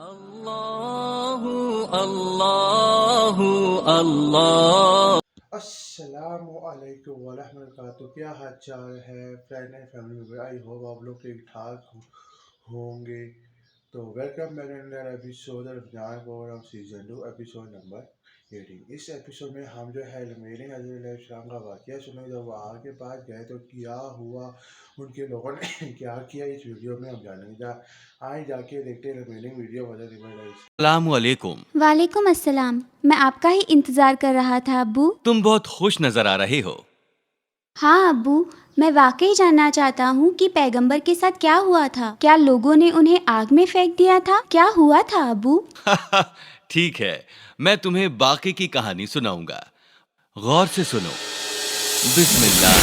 اللہ اللہ اللہ۔ السلام علیکم ورحمۃ اللہ وبرکاتہ۔ کیا حال چال ہے friend and family member? I hope آپ لوگ ٹھیک ٹھاک ہوں گے۔ تو ویلکم بیک انڈر ایپیسوڈ رمضان پروگرام سیزن 2 ایپیسوڈ نمبر 18۔ اس ایپیسوڈ میں ہم جو ہے میرے حضرت علیہ السلام کا واقعہ سنیں، جب وہ آگے پاس گئے تو کیا ہوا، ان کے لوگوں نے کیا کیا، اس ویڈیو میں ہم جانیں گے۔ آئیں جا کے دیکھتے ہیں ریمیننگ ویڈیو حضرت علیہ۔ السلام علیکم۔ وعلیکم السلام۔ میں آپ کا ہی انتظار کر رہا تھا ابو۔ تم بہت خوش نظر آ رہے ہو۔ ہاں ابو، میں واقعی جاننا چاہتا ہوں کہ پیغمبر کے ساتھ کیا ہوا تھا۔ کیا لوگوں نے انہیں آگ میں پھینک دیا تھا؟ کیا ہوا تھا ابو؟ ٹھیک ہے، میں تمہیں باقی کی کہانی سناؤں گا، غور سے سنو۔ بسم اللہ۔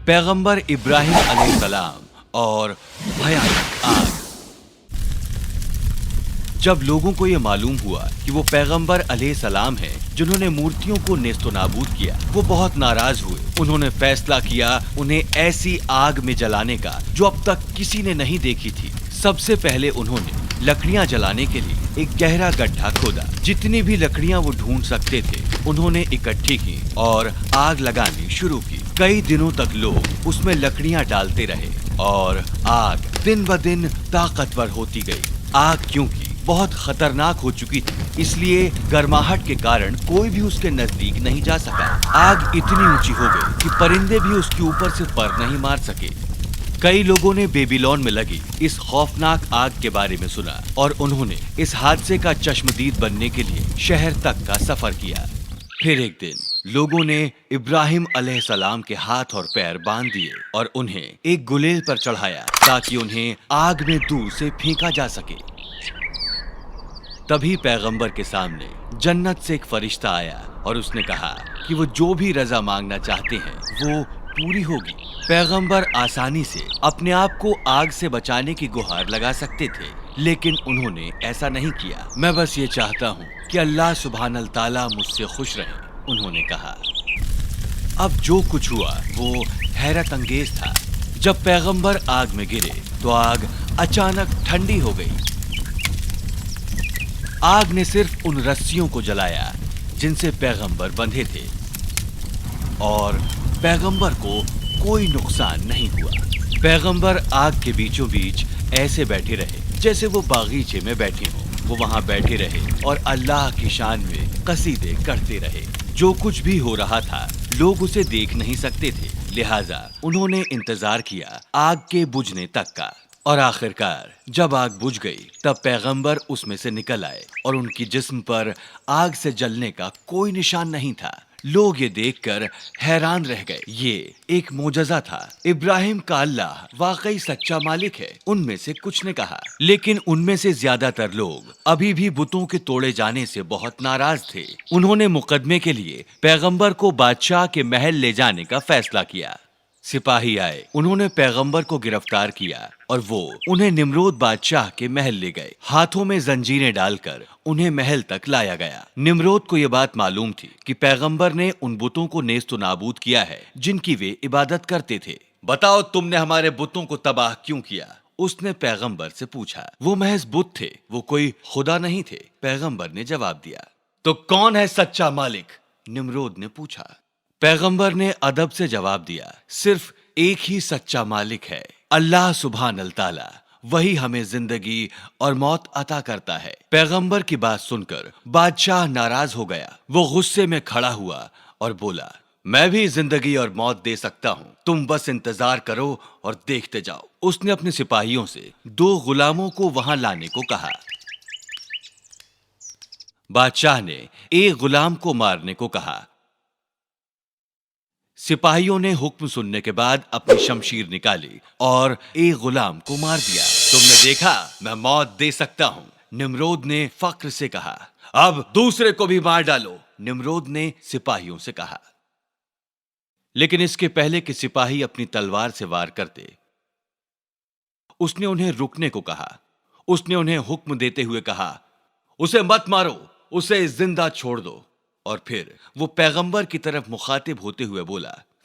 پیغمبر ابراہیم علیہ السلام اور بھیانک آگ۔ جب لوگوں کو یہ معلوم ہوا کہ وہ پیغمبر علیہ السلام ہیں جنہوں نے مورتیوں کو نیست و نابود کیا، وہ بہت ناراض ہوئے۔ انہوں نے فیصلہ کیا انہیں ایسی آگ میں جلانے کا جو اب تک کسی نے نہیں دیکھی تھی۔ سب سے پہلے انہوں نے لکڑیاں جلانے کے لیے ایک گہرا گڈھا کھودا۔ جتنی بھی لکڑیاں وہ ڈھونڈ سکتے تھے انہوں نے اکٹھی کی اور آگ لگانی شروع کی۔ کئی دنوں تک لوگ اس میں لکڑیاں ڈالتے رہے اور آگ دن بدن طاقتور ہوتی گئی۔ آگ کیونکہ بہت خطرناک ہو چکی تھی، اس لیے گرماہٹ کے کارن کوئی بھی اس کے نزدیک نہیں جا سکا۔ آگ اتنی اونچی ہو گئی کہ پرندے بھی اس کے اوپر سے پر نہیں مار سکے۔ کئی لوگوں نے بیبیلون میں لگی اس خوفناک آگ کے بارے میں سنا اور انہوں نے اس حادثے کا چشمدید بننے کے لیے شہر تک کا سفر کیا۔ پھر ایک دن لوگوں نے ابراہیم علیہ السلام کے ہاتھ اور پیر باندھ دیے اور انہیں ایک گلیل پر چڑھایا تاکہ انہیں آگ میں دور سے پھینکا جا سکے۔ تبھی پیغمبر کے سامنے جنت سے ایک فرشتہ آیا اور اس نے کہا کہ وہ جو بھی رضا مانگنا چاہتے ہیں وہ پوری ہوگی۔ پیغمبر آسانی سے اپنے آپ کو آگ سے بچانے کی گہار لگا سکتے تھے، لیکن انہوں نے ایسا نہیں کیا۔ میں بس یہ چاہتا ہوں کہ اللہ سبحانہ تعالیٰ مجھ سے خوش رہے، انہوں نے کہا۔ اب جو کچھ ہوا وہ حیرت انگیز تھا۔ جب پیغمبر آگ میں گرے تو آگ اچانک ٹھنڈی ہو گئی۔ آگ نے صرف ان رسیوں کو جلایا جن سے پیغمبر بندھے تھے اور پیغمبر کو کوئی نقصان نہیں ہوا۔ پیغمبر آگ کے بیچوں بیچ ایسے بیٹھے رہے جیسے وہ باغیچے میں بیٹھے ہوں۔ وہ وہاں بیٹھے رہے اور اللہ کی شان میں قصیدے کرتے رہے۔ جو کچھ بھی ہو رہا تھا لوگ اسے دیکھ نہیں سکتے تھے، لہٰذا انہوں نے انتظار کیا آگ کے بجھنے تک کا۔ اور آخرکار جب آگ بجھ گئی تب پیغمبر اس میں سے نکل آئے اور ان کی جسم پر آگ سے جلنے کا کوئی نشان نہیں تھا۔ لوگ یہ دیکھ کر حیران رہ گئے۔ یہ ایک معجزہ تھا۔ ابراہیم کا اللہ واقعی سچا مالک ہے، ان میں سے کچھ نے کہا۔ لیکن ان میں سے زیادہ تر لوگ ابھی بھی بتوں کے توڑے جانے سے بہت ناراض تھے۔ انہوں نے مقدمے کے لیے پیغمبر کو بادشاہ کے محل لے جانے کا فیصلہ کیا۔ سپاہی آئے، انہوں نے پیغمبر کو گرفتار کیا اور وہ انہیں نمرود بادشاہ کے محل لے گئے۔ ہاتھوں میں زنجیریں ڈال کر انہیں محل تک لایا گیا۔ نمرود کو یہ بات معلوم تھی کہ پیغمبر نے ان بتوں کو نیست و نابود کیا ہے جن کی وہ عبادت کرتے تھے۔ بتاؤ تم نے ہمارے بتوں کو تباہ کیوں کیا؟ اس نے پیغمبر سے پوچھا۔ وہ محض بت تھے، وہ کوئی خدا نہیں تھے، پیغمبر نے جواب دیا۔ تو کون ہے سچا مالک؟ نمرود نے پوچھا۔ پیغمبر نے ادب سے جواب دیا، صرف ایک ہی سچا مالک ہے، اللہ سبحانہ تعالی، وہی ہمیں زندگی اور موت عطا کرتا ہے۔ پیغمبر کی بات سن کر بادشاہ ناراض ہو گیا۔ وہ غصے میں کھڑا ہوا اور بولا، میں بھی زندگی اور موت دے سکتا ہوں، تم بس انتظار کرو اور دیکھتے جاؤ۔ اس نے اپنے سپاہیوں سے 2 غلاموں کو وہاں لانے کو کہا۔ بادشاہ نے ایک غلام کو مارنے کو کہا۔ سپاہیوں نے حکم سننے کے بعد اپنی شمشیر نکالی اور ایک غلام کو مار دیا۔ تم نے دیکھا میں موت دے سکتا ہوں، نمرود نے فخر سے کہا۔ اب دوسرے کو بھی مار ڈالو، نمرود نے سپاہیوں سے کہا۔ لیکن اس کے پہلے کہ سپاہی اپنی تلوار سے وار کرتے، اس نے انہیں رکنے کو کہا۔ اس نے انہیں حکم دیتے ہوئے کہا، اسے مت مارو، اسے زندہ چھوڑ دو۔ اور پھر وہ پیغمبر کی طرف مخاطب ہوتے ہوئے بولا،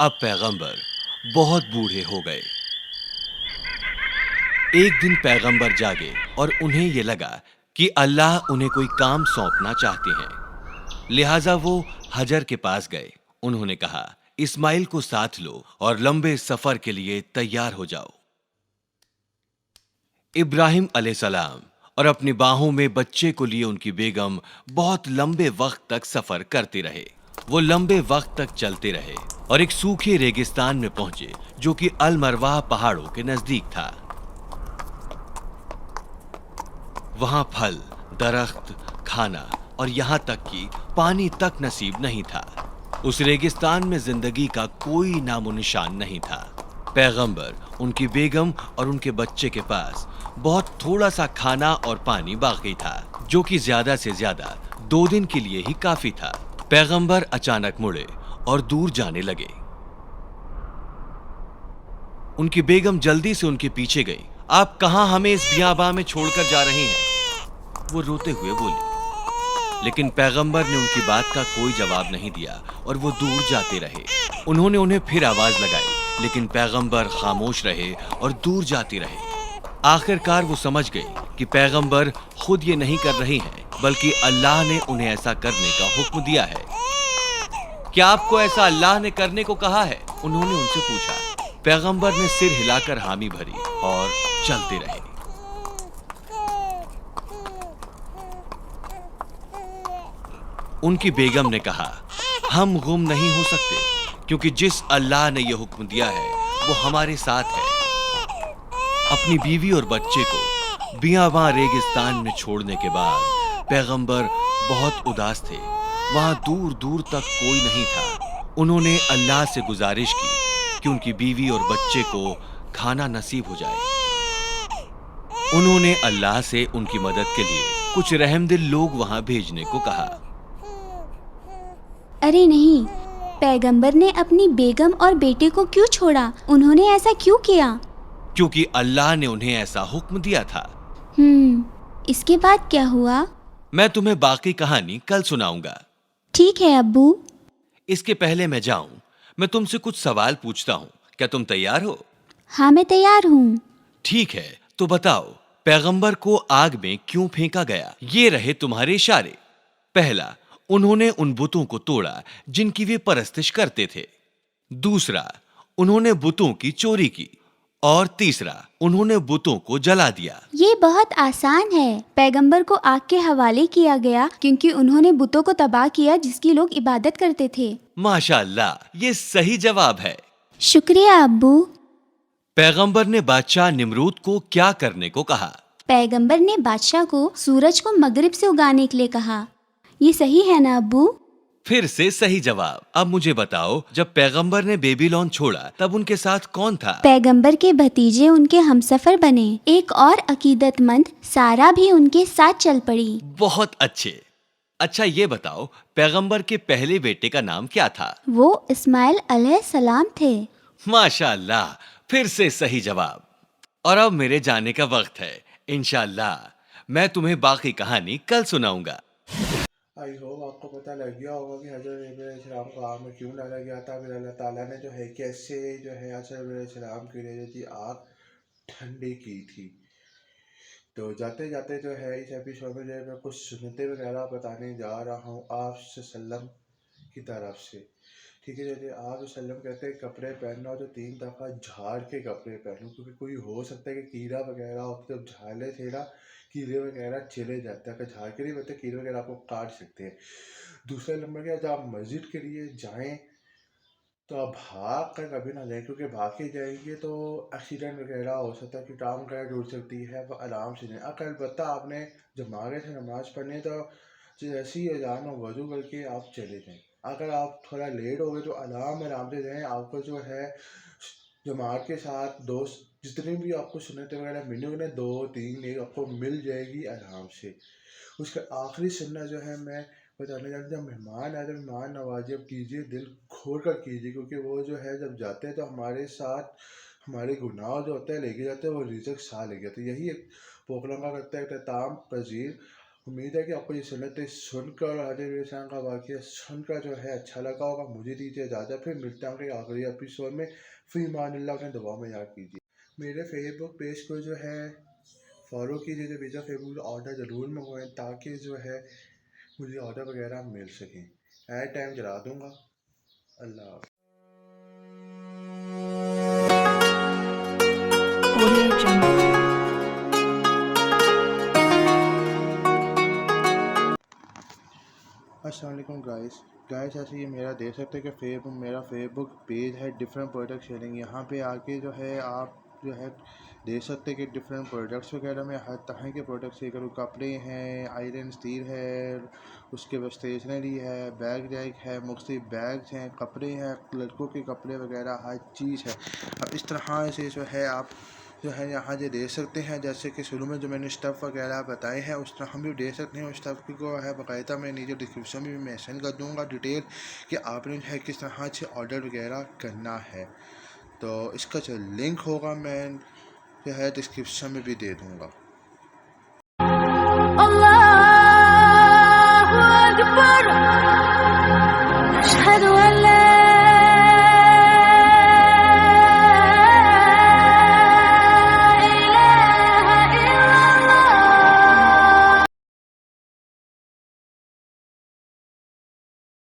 اب پیغمبر بہت بوڑھے ہو گئے۔ ایک دن پیغمبر جاگے اور انہیں یہ لگا کہ اللہ انہیں کوئی کام سونپنا چاہتے ہیں، لہٰذا وہ حجر کے پاس گئے۔ انہوں نے کہا، اسماعیل کو ساتھ لو اور لمبے سفر کے لیے تیار ہو جاؤ۔ ابراہیم علیہ السلام اور اپنی باہوں میں بچے کو لیے ان کی بیگم بہت لمبے وقت تک سفر کرتے رہے۔ وہ لمبے وقت تک چلتے رہے اور ایک سوکھے ریگستان میں پہنچے جو کہ المرواہ پہاڑوں کے نزدیک تھا۔ وہاں پھل، درخت، کھانا اور یہاں تک کہ پانی تک نصیب نہیں تھا۔ اس ریگستان میں زندگی کا کوئی نام و نشان نہیں تھا۔ پیغمبر، ان کی بیگم اور ان کے بچے کے پاس بہت تھوڑا سا کھانا اور پانی باقی تھا، جو کہ زیادہ سے زیادہ 2 دن کے لیے ہی کافی تھا۔ پیغمبر اچانک مڑے اور دور جانے لگے۔ ان کی بیگم جلدی سے ان کے پیچھے گئی۔ آپ کہاں ہمیں اس بیاباں میں چھوڑ کر جا رہے ہیں؟ وہ روتے ہوئے بولی۔ لیکن پیغمبر نے ان کی بات کا کوئی جواب نہیں دیا اور وہ دور جاتے رہے۔ انہوں نے انہیں پھر آواز لگائی، لیکن پیغمبر خاموش رہے اور دور جاتے رہے۔ آخر کار وہ سمجھ گئی کہ پیغمبر خود یہ نہیں کر رہے ہیں، بلکہ اللہ نے انہیں ایسا کرنے کا حکم دیا ہے۔ کیا آپ کو ایسا اللہ نے کرنے کو کہا ہے؟ انہوں نے ان سے پوچھا۔ پیغمبر نے سر ہلا کر حامی بھری اور چلتے رہے۔ ان کی بیگم نے کہا، ہم گم نہیں ہو سکتے، کیونکہ جس اللہ نے یہ حکم دیا ہے وہ ہمارے ساتھ ہے۔ اپنی بیوی اور بچے کو بیاباں ریگستان میں چھوڑنے کے بعد پیغمبر بہت اداس تھے۔ وہاں دور دور تک کوئی نہیں تھا۔ انہوں نے اللہ سے گزارش کی کہ ان کی بیوی اور بچے کو کھانا نصیب ہو جائے۔ انہوں نے اللہ سے ان کی مدد کے لیے کچھ رحم دل لوگ وہاں بھیجنے کو کہا۔ ارے نہیں، پیغمبر نے اپنی بیگم اور بیٹے کو کیوں چھوڑا؟ انہوں نے ایسا کیوں کیا؟ کیونکہ اللہ نے انہیں ایسا حکم دیا تھا۔ اس کے بعد کیا ہوا؟ میں تمہیں باقی کہانی کل سناؤں گا۔ ٹھیک ہے ابو۔ اس کے پہلے میں جاؤں، میں تم سے کچھ سوال پوچھتا ہوں، کیا تم تیار ہو؟ ہاں میں تیار ہوں۔ ٹھیک ہے، تو بتاؤ پیغمبر کو آگ میں کیوں پھینکا گیا؟ یہ رہے تمہارے اشارے۔ پہلا، انہوں نے ان بتوں کو توڑا جن کی وہ پرستش کرتے تھے۔ دوسرا، انہوں نے بتوں کی چوری کی۔ اور تیسرا، انہوں نے بتوں کو جلا دیا۔ یہ بہت آسان ہے۔ پیغمبر کو آگ کے حوالے کیا گیا کیونکہ انہوں نے بتوں کو تباہ کیا جس کی لوگ عبادت کرتے تھے۔ ماشاء اللہ، یہ صحیح جواب ہے۔ شکریہ ابو۔ پیغمبر نے بادشاہ نمرود کو کیا کرنے کو کہا؟ پیغمبر نے بادشاہ کو سورج کو مغرب سے اگانے کے لیے کہا۔ یہ صحیح ہے نا ابو؟ پھر سے صحیح جواب۔ اب مجھے بتاؤ، جب پیغمبر نے بیبیلون چھوڑا تب ان کے ساتھ کون تھا؟ پیغمبر کے بھتیجے ان کے ہمسفر بنے۔ ایک اور عقیدت مند سارا بھی ان کے ساتھ چل پڑی۔ بہت اچھے۔ اچھا یہ بتاؤ، پیغمبر کے پہلے بیٹے کا نام کیا تھا؟ وہ اسماعیل علیہ السلام تھے۔ ماشاء اللہ، پھر سے صحیح جواب۔ اور اب میرے جانے کا وقت ہے۔ انشاءاللہ میں تمہیں باقی کہانی کل سناؤں گا۔ آئی ہوپ آپ کو پتہ لگ گیا ہوگا کہ حضرت ابراہیم علیہ السلام کو آگ میں کیوں ڈالا گیا تھا۔ پھر اللہ تعالیٰ نے جو ہے کیسے جو ہے حضرت ابراہیم علیہ السلام کے لیے جو تھی آگ ٹھنڈی کی تھی۔ تو جاتے جاتے جو ہے اس ایپیسوڈ میں جو ہے میں کچھ سنتیں وغیرہ بتانے جا رہا ہوں آپ صلی اللہ علیہ وسلم کی طرف سے۔ ٹھیک ہے، جیسے آپ وسلم کہتے ہیں کپڑے پہننا تو 3 دفعہ جھاڑ کے کپڑے پہنو، کیونکہ کوئی ہو سکتا ہے کہ کیڑا وغیرہ ہوتا ہے، جب جھاڑے تھے نا کیڑے وغیرہ چلے جاتے ہیں، اگر جھاڑ کے نہیں بنتے کیڑے وغیرہ آپ کو کاٹ سکتے ہیں۔ دوسرا نمبر کیا، جب آپ مسجد کے لیے جائیں تو آپ بھاگ کر کبھی نہ جائیں، کیونکہ بھاگ کے جائیں گے تو ایکسیڈنٹ وغیرہ ہو سکتا ہے، کہ ٹانگ وغیرہ ٹوٹ سکتی ہے، وہ آرام سے جائیں۔ اگر البتہ آپ نے جب آگے سے نماز پڑھنی تو جیسی اذان ہو وضو کر کے آپ چلے جائیں۔ اگر آپ تھوڑا لیٹ ہو گئے تو آرام سے جائیں۔ آپ کو جو ہے جماعت کے ساتھ دوست جتنے بھی آپ کو سنتیں وغیرہ ملیں گے، 2 3 ایک آپ کو مل جائے گی آرام سے۔ اس کا آخری سنت جو ہے میں بتانے جاتا ہوں، جب مہمان آئے تو مہمان نوازی اب کیجیے، دل کھول کر کیجیے، کیونکہ وہ جو ہے جب جاتے ہیں تو ہمارے ساتھ ہمارے گناہ جو ہوتے ہیں لے کے جاتے ہیں، وہ رزق ساتھ لے کے جاتے ہیں۔ یہی ایک پوکلنگا کرتا ہے اختتام پذیر امید ہے کہ آپ کو یہ سنتیں سن کر حضرت علیہ کا واقعہ سن کر جو ہے اچھا لگا ہوگا. مجھے دیجیے اجازت، پھر ملتے ہیں کہ آخری ایپیسوڈ میں. فی امان اللہ کے دعا میں یاد کیجیے. میرے فیس بک پیج کو جو ہے فالو کیجیے. جو پیزا فیس بک آرڈر ضرور منگوائیں تاکہ جو ہے مجھے آرڈر وغیرہ مل سکیں. ایٹ ٹائم چلا دوں گا. اللہ حافظ. Audio Jungle. السلام علیکم گائز ایسے یہ میرا دیکھ سکتے ہیں کہ میرا فیس بک پیج ہے ڈفرینٹ پروڈکٹ شیئرنگ. یہاں پہ آ کے جو ہے آپ جو ہے دیکھ سکتے ہیں کہ ڈفرینٹ پروڈکٹس وغیرہ میں ہر طرح کے پروڈکٹس ہے. کپڑے ہیں، آئرن اسٹیل ہے، اس کے بعد اسٹیشنری ہے، بیگ جیک ہے، مختلف بیگز ہیں، کپڑے ہیں، لڑکوں کے کپڑے وغیرہ ہر چیز ہے. اب اس طرح سے جو ہے آپ جو ہے یہاں جو دیکھ سکتے ہیں، جیسے کہ شروع میں جو میں نے اسٹف وغیرہ بتائے ہیں اس طرح ہم بھی دیکھ سکتے ہیں. اسٹف کو ہے باقاعدہ میں نیچے ڈسکرپشن میں بھی مینشن کر دوں گا ڈیٹیل کہ آپ نے جو ہے کس طرح سے آرڈر وغیرہ کرنا ہے. تو اس کا جو لنک ہوگا میں جو ہے ڈسکرپشن میں بھی دے دوں گا.